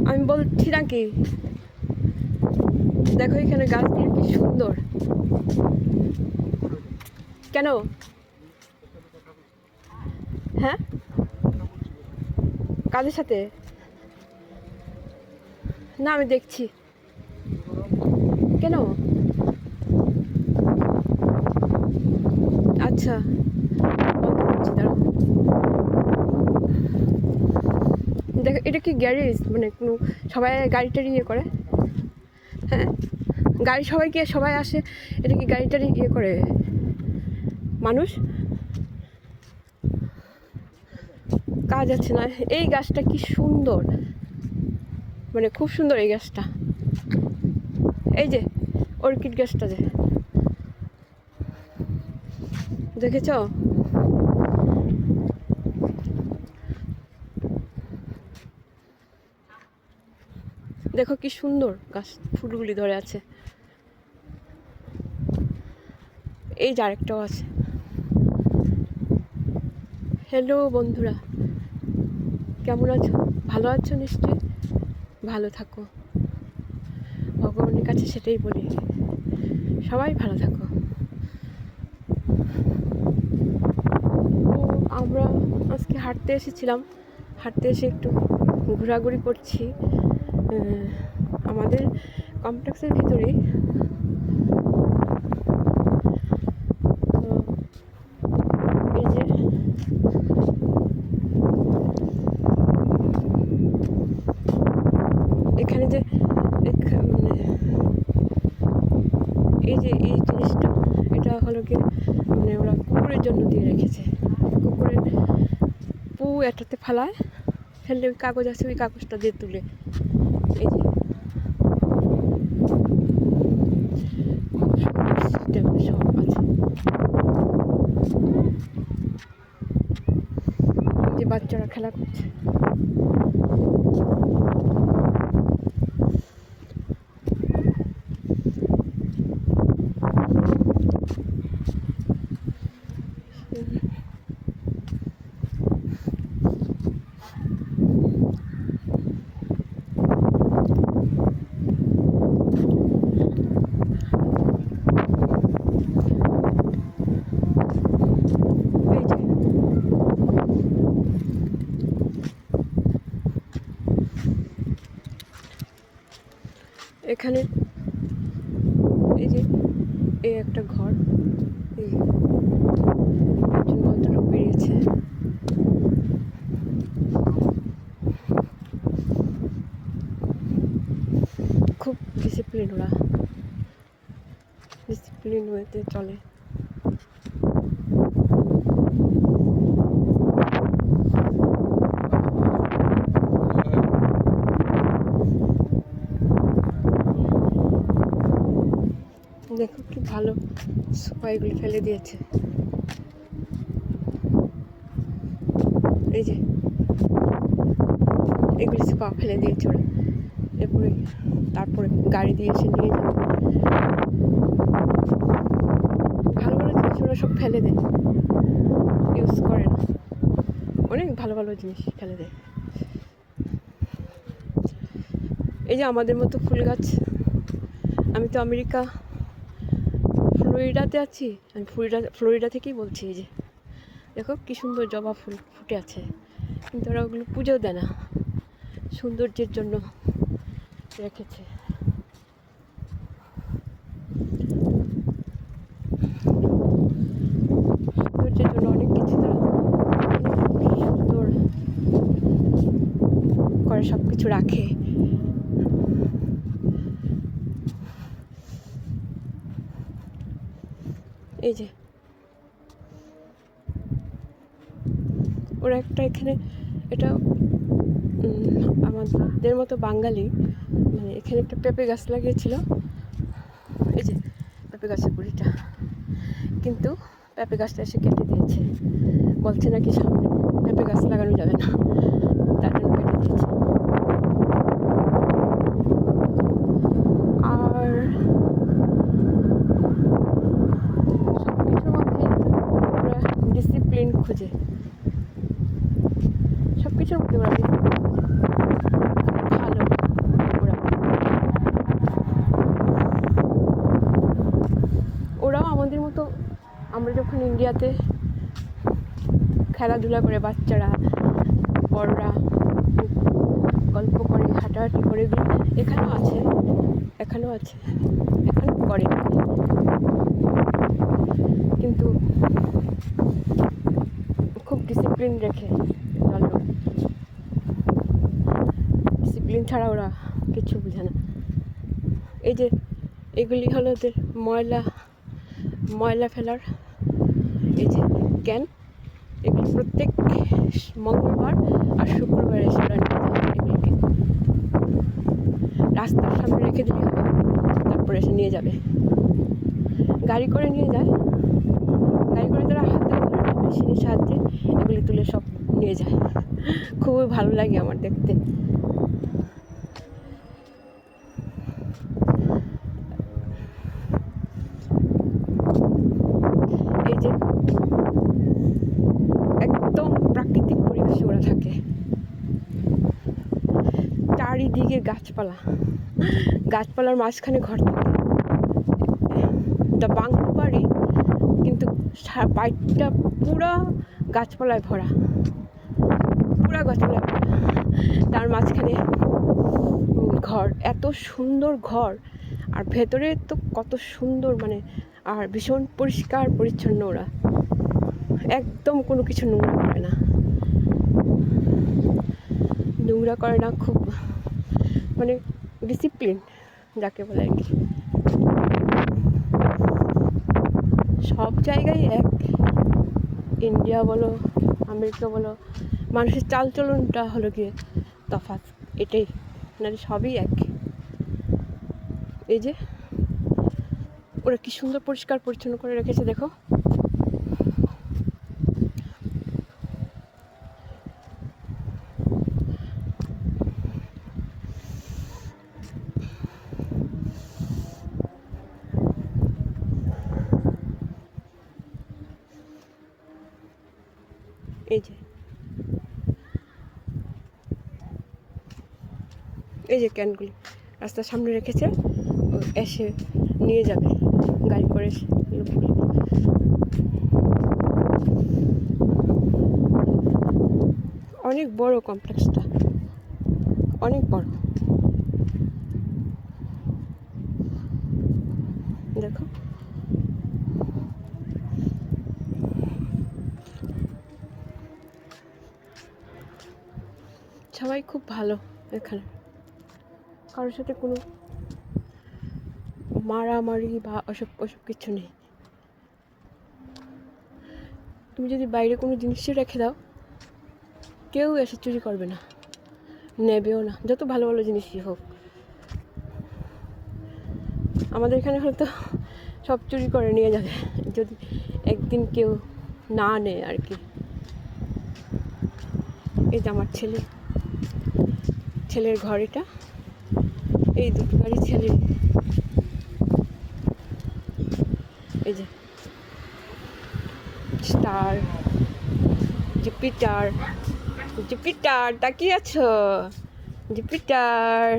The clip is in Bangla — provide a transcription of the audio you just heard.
আমি বলছি নাকি, দেখো এখানে গাছগুলো কি সুন্দর। কেন? হ্যাঁ, কাদের সাথে? না, আমি দেখছি। কেন? আচ্ছা, বন্ধ করছি, দাঁড়াও। দেখো, এটা কি গ্যারেজ? মানে কোনো সবাই গাড়ি টাড়ি ইয়ে করে? হ্যাঁ, গাড়ি সবাই আসে, এটা কি গাড়ি টাড়ি ইয়ে করে মানুষ? কাজ আছে না। এই গাছটা কি সুন্দর, মানে খুব সুন্দর এই গাছটা। এই যে অর্কিড গাছটা, যে দেখেছ? দেখো কি সুন্দর গাছ, ফুলগুলি ধরে আছে। এই যে আরেকটাও আছে। হ্যালো বন্ধুরা, কেমন আছো? ভালো আছো নিশ্চয়ই? ভালো থাকো, ভগবানের কাছে সেটাই বলি, সবাই ভালো থাকো। আমরা আজকে হাঁটতে এসেছিলাম, হাঁটতে এসে একটু ঘোরাঘুরি করছি আমাদের কমপ্লেক্সের ভিতরেই। এই যে এখানে যে মানে এই যে এই জিনিসটা, এটা হলো কি, মানে ওরা কুকুরের জন্য দিয়ে রেখেছে। কুকুরের পু এটাতে ফেলায়, ফেললে ওই কাগজ আছে, ওই কাগজটা দিয়ে তুলে। এই যে সিস্টেম সব আছে। যে বাচ্চারা খেলা করছে। এখানে এই যে এই একটা ঘর, এই একজন ভদ্রলোক বেরিয়েছে। খুব ডিসিপ্লিন, ওরা ডিসিপ্লিন ওয়েতে চলে। দেখো কি ভালো, সোফাইগুলি ফেলে দিয়েছে। এই যে এগুলি সোফা ফেলে দিয়েছে ওরা, এরপরে তারপরে গাড়ি দিয়ে এসে নিয়ে যাবে। ভালো ভালো জিনিস ওরা সব ফেলে দেয়, ইউজ করে না। অনেক ভালো ভালো জিনিস ফেলে দেয়। এই যে আমাদের মতো ফুল গাছ, আমি তো আমেরিকা ফ্লোরিডাতে আছি, আমি ফ্লোরিডা থেকেই বলছি। এই যে দেখো কি সুন্দর জবা ফুল ফুটে আছে, কিন্তু ওরা ওগুলো পুজোও দেয় না, সৌন্দর্যের জন্য রেখেছে। সৌন্দর্যের জন্য অনেক কিছু তারা সুন্দর করে সব কিছু রাখে। এই যে ওরা একটা এখানে, এটা আমাদের মতো বাঙালি, মানে এখানে একটা পেঁপে গাছ লাগিয়েছিল। এই যে পেঁপে গাছের গুঁড়িটা, কিন্তু পেঁপে গাছটা এসে কেটে দিয়েছে, বলছে নাকি সামনে পেঁপে গাছ লাগানো যাবে না, তার জন্য কেটে দিয়েছে। আর সব কিছুর মধ্যে ওরা ডিসিপ্লিন খোঁজে, সব কিছুর মধ্যে ওরা ডিসিপ্লিন খোঁজে। ইন্ডিয়াতে খেলাধুলা করে বাচ্চারা, বড়রা গল্প করে, হাঁটাহাঁটি করে, এখানেও আছে, এখানেও করে, কিন্তু খুব ডিসিপ্লিন রেখে চলো। ডিসিপ্লিন ছাড়া ওরা কিছু বোঝে না। এই যে এগুলি হলো ওদের ময়লা ফেলার এই যে ক্যান, এগুলি প্রত্যেক মঙ্গলবার আর শুক্রবারে সেটা এগুলিকে রাস্তার সামনে রেখে দিলে হবে, তারপরে এসে নিয়ে যাবে। গাড়ি করে নিয়ে যায়, গাড়ি করে তারা হাতে ধরে মেশিনের সাহায্যে এগুলি তুলে সব নিয়ে যায়। খুবই ভালো লাগে আমার দেখতে। এই যে একদম প্রাকৃতিক পরিবেশে ওরা থাকে, চারিদিকে গাছপালার মাঝখানে ঘর থাকে। বাংলো বাড়ি, কিন্তু বাড়িটা পুরা গাছপালায় ভরা, তার মাঝখানে ঘর, এত সুন্দর ঘর, আর ভেতরে তো কত সুন্দর, মানে আর ভীষণ পরিষ্কার পরিচ্ছন্ন। ওরা একদম কোনো কিছু নোংরা করে না, খুব মানে ডিসিপ্লিন যাকে বলে আর কি। সব জায়গায় এক, ইন্ডিয়া বলো আমেরিকা বলো, মানুষের চালচলনটা হলো গিয়ে তফাৎ, এটাই, মানে সবই এক। এই যে ওরা কি সুন্দর পরিষ্কার পরিচ্ছন্ন করে রেখেছে দেখো। এই যে ক্যানগুলি রাস্তার সামনে রেখেছে, এসে নিয়ে যাবে গাড়ি করে। অনেক বড় কমপ্লেক্সটা, অনেক বড়। দেখো সবাই খুব ভালো এখানে, কারোর সাথে কোনো মারামারি বা ওসব কিছু নেই। তুমি যদি বাইরে কোনো জিনিসই রেখে দাও, কেউ এসে চুরি করবে না, নেবেও না, যত ভালো ভালো জিনিসই হোক। আমাদের এখানে হয়তো সব চুরি করে নিয়ে যাবে যদি একদিন কেউ না নেয় আর কি। এই যে আমার ছেলের ঘর, এটা এই দুটো গাড়ি ছেলের। এই যে স্টার, জুপিটার তাকিয়ে আছো, জুপিটার